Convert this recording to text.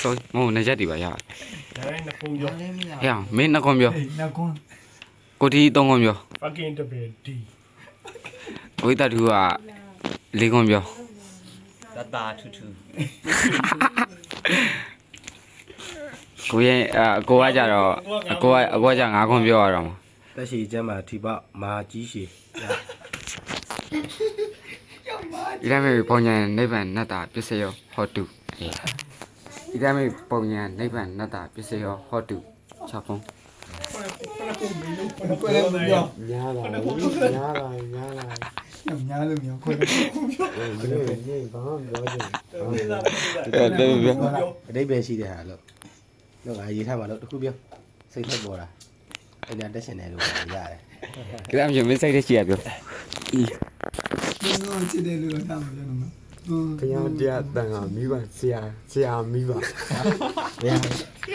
sorry မဟုတ်နှစ်ချက်တည်ပါရ ဒါနဲ့နှစ်ခုပြော ဟဲ့မင်းနှစ်ခွန်ပြော နောက်ကွန်း ကိုတီသုံးခွန်ပြော fucking တပည့်ဒီ ဝိတ္တတူကလေးခွန်ပြော တတာထူထူ ကိုရဲ့အကိုကကြတော့အကိုကကြငါးခွန်ပြောရတော့မှာ တက်ရှိကျမ်းမှာထိပေါမာကြီးရှိ ဒီတိုင်းမဲ့ပုံညာနိဗ္ဗာန်နတ္တာပစ္စယောဟောတုဒီတိုင်းမဲ့ပုံညာနိဗ္ဗာန်နတ္တာပစ္စယောဟောတု6ခွန် ကွယ်လည်းမပြော ညားလာညားလာညားလာ ညားလို့မပြောကွယ်လည်း နေဘာမှပြောချင် အတိတ်ပဲရှိတဲ့ဟာလို့တော့ငါရေးထားမှာလို့တခုပြောစိတ်ထက်ပေါ်တာအဲ့ဒါတက်ရှင်တယ်လို့ရတယ် ဒီတိုင်းမျိုးမစိတ်တဲ့ရှိရပြော ဘယ်လိုချစ်တယ်လို့ထားမှာပြောနော် ဘုရားတရားတန်ခါမိပါဆရာမိပါ ဘယ်